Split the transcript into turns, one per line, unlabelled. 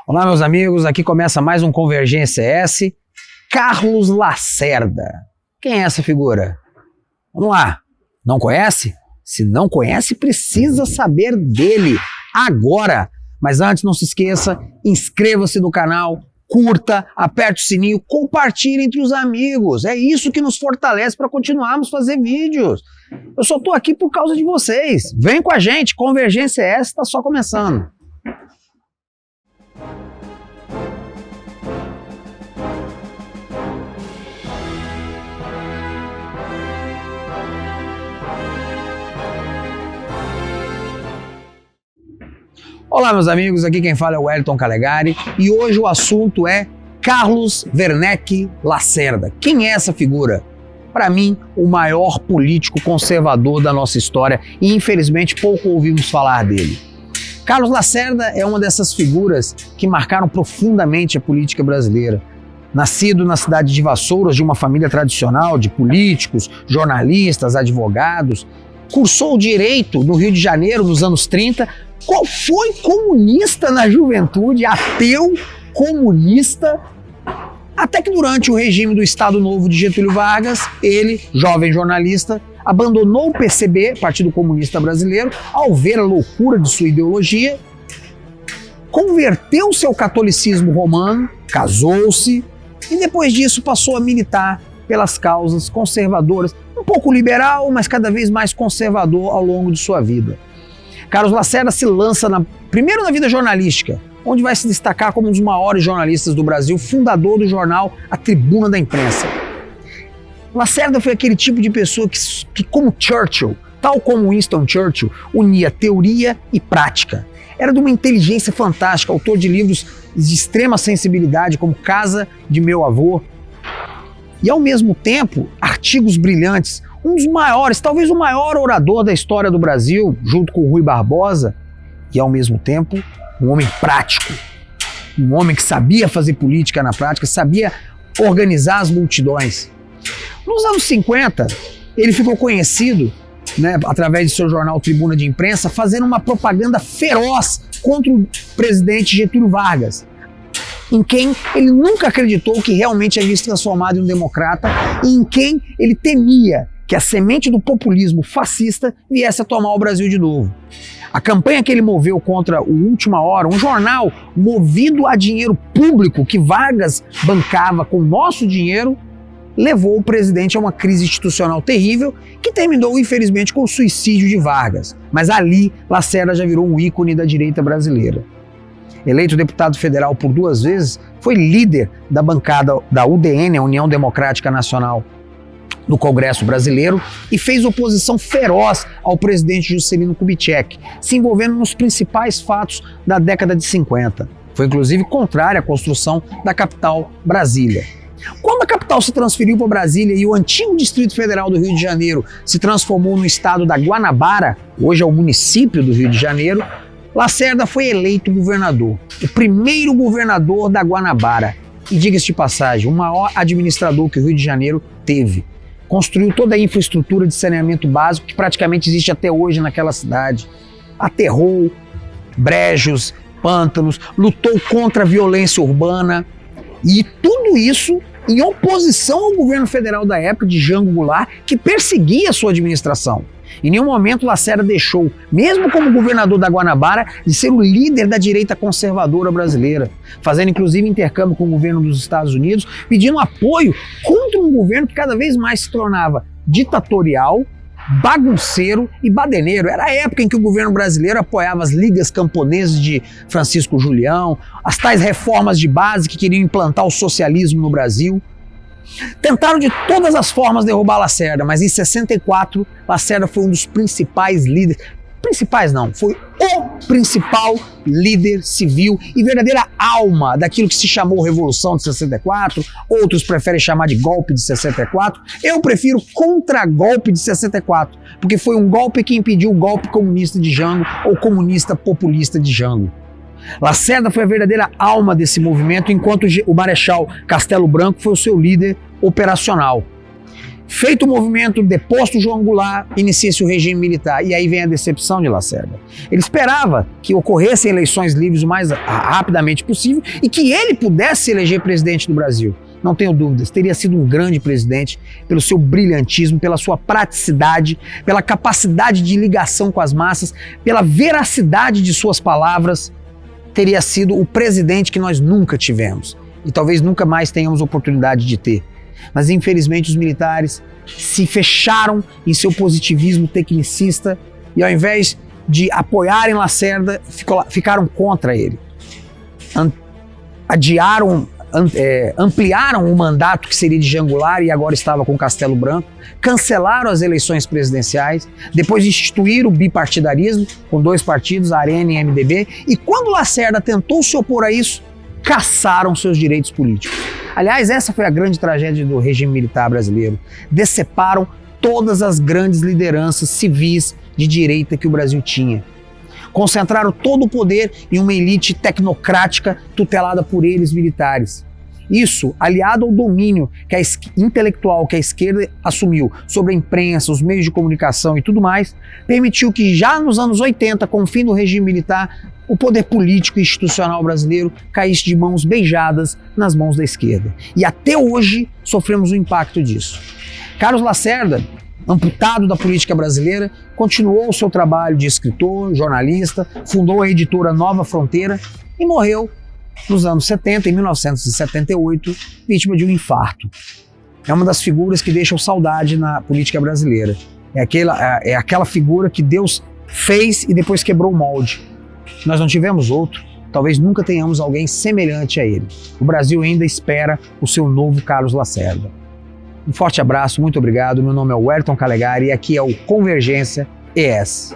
Olá, meus amigos, aqui começa mais um Convergência S. Carlos Lacerda. Quem é essa figura? Vamos lá. Não conhece? Se não conhece, precisa saber dele agora. Mas antes, não se esqueça, inscreva-se no canal, curta, aperte o sininho, compartilhe entre os amigos. É isso que nos fortalece para continuarmos a fazer vídeos. Eu só estou aqui por causa de vocês. Vem com a gente, Convergência S está só começando. Olá, meus amigos, aqui quem fala é o Wellington Calegari e hoje o assunto é Carlos Werneck Lacerda. Quem é essa figura? Para mim, o maior político conservador da nossa história e infelizmente pouco ouvimos falar dele. Carlos Lacerda é uma dessas figuras que marcaram profundamente a política brasileira. Nascido na cidade de Vassouras, de uma família tradicional de políticos, jornalistas, advogados, cursou Direito no Rio de Janeiro nos anos 30, foi comunista na juventude, ateu, comunista, até que durante o regime do Estado Novo de Getúlio Vargas, ele, jovem jornalista, abandonou o PCB, Partido Comunista Brasileiro, ao ver a loucura de sua ideologia, converteu seu catolicismo romano, casou-se e depois disso passou a militar pelas causas conservadoras, um pouco liberal, mas cada vez mais conservador ao longo de sua vida. Carlos Lacerda se lança primeiro na vida jornalística, onde vai se destacar como um dos maiores jornalistas do Brasil, fundador do jornal A Tribuna da Imprensa. Lacerda foi aquele tipo de pessoa que como Churchill, tal como Winston Churchill, unia teoria e prática. Era de uma inteligência fantástica, autor de livros de extrema sensibilidade, como Casa de Meu Avô, e ao mesmo tempo, artigos brilhantes. Um dos maiores, talvez o maior orador da história do Brasil, junto com Rui Barbosa, e ao mesmo tempo um homem prático, um homem que sabia fazer política na prática, sabia organizar as multidões. Nos anos 50, ele ficou conhecido, através de seu jornal Tribuna de Imprensa, fazendo uma propaganda feroz contra o presidente Getúlio Vargas, em quem ele nunca acreditou que realmente havia se transformado em um democrata e em quem ele temia que a semente do populismo fascista viesse a tomar o Brasil de novo. A campanha que ele moveu contra o Última Hora, um jornal movido a dinheiro público que Vargas bancava com nosso dinheiro, levou o presidente a uma crise institucional terrível que terminou, infelizmente, com o suicídio de Vargas. Mas ali, Lacerda já virou um ícone da direita brasileira. Eleito deputado federal por 2 vezes, foi líder da bancada da UDN, a União Democrática Nacional, do Congresso Brasileiro, e fez oposição feroz ao presidente Juscelino Kubitschek, se envolvendo nos principais fatos da década de 50. Foi inclusive contrário à construção da capital, Brasília. Quando a capital se transferiu para Brasília e o antigo Distrito Federal do Rio de Janeiro se transformou no estado da Guanabara, hoje é o município do Rio de Janeiro, Lacerda foi eleito governador, o primeiro governador da Guanabara. E diga-se de passagem, o maior administrador que o Rio de Janeiro teve. Construiu toda a infraestrutura de saneamento básico que praticamente existe até hoje naquela cidade. Aterrou brejos, pântanos, lutou contra a violência urbana. E tudo isso em oposição ao governo federal da época, de Jango Goulart, que perseguia a sua administração. Em nenhum momento Lacerda deixou, mesmo como governador da Guanabara, de ser o líder da direita conservadora brasileira, fazendo inclusive intercâmbio com o governo dos Estados Unidos, pedindo apoio contra um governo que cada vez mais se tornava ditatorial, bagunceiro e badeneiro. Era a época em que o governo brasileiro apoiava as ligas camponesas de Francisco Julião, as tais reformas de base que queriam implantar o socialismo no Brasil. Tentaram de todas as formas derrubar Lacerda, mas em 64, Lacerda foi um dos principais líderes. Principais não, foi o principal líder civil e verdadeira alma daquilo que se chamou Revolução de 64, outros preferem chamar de golpe de 64, eu prefiro contra-golpe de 64, porque foi um golpe que impediu o golpe comunista de Jango ou comunista populista de Jango. Lacerda foi a verdadeira alma desse movimento, enquanto o Marechal Castelo Branco foi o seu líder operacional. Feito o movimento, deposto João Goulart, inicia-se o regime militar. E aí vem a decepção de Lacerda. Ele esperava que ocorressem eleições livres o mais rapidamente possível e que ele pudesse se eleger presidente do Brasil. Não tenho dúvidas, teria sido um grande presidente pelo seu brilhantismo, pela sua praticidade, pela capacidade de ligação com as massas, pela veracidade de suas palavras. Teria sido o presidente que nós nunca tivemos e talvez nunca mais tenhamos oportunidade de ter. Mas infelizmente os militares se fecharam em seu positivismo tecnicista e ao invés de apoiarem Lacerda, ficaram contra ele. Ampliaram o mandato que seria de Jean Goulart e agora estava com Castelo Branco, cancelaram as eleições presidenciais, depois instituíram o bipartidarismo com 2 partidos, Arena e MDB, e quando Lacerda tentou se opor a isso, cassaram seus direitos políticos. Aliás, essa foi a grande tragédia do regime militar brasileiro. Deceparam todas as grandes lideranças civis de direita que o Brasil tinha. Concentraram todo o poder em uma elite tecnocrática tutelada por eles militares. Isso, aliado ao domínio intelectual que a esquerda assumiu sobre a imprensa, os meios de comunicação e tudo mais, permitiu que já nos anos 80, com o fim do regime militar, o poder político e institucional brasileiro caísse de mãos beijadas nas mãos da esquerda. E até hoje sofremos o impacto disso. Carlos Lacerda, amputado da política brasileira, continuou o seu trabalho de escritor, jornalista, fundou a editora Nova Fronteira e morreu nos anos 70, em 1978, vítima de um infarto. É uma das figuras que deixam saudade na política brasileira. É aquela figura que Deus fez e depois quebrou o molde. Nós não tivemos outro, talvez nunca tenhamos alguém semelhante a ele. O Brasil ainda espera o seu novo Carlos Lacerda. Um forte abraço, muito obrigado. Meu nome é Wellington Calegari e aqui é o Convergência ES.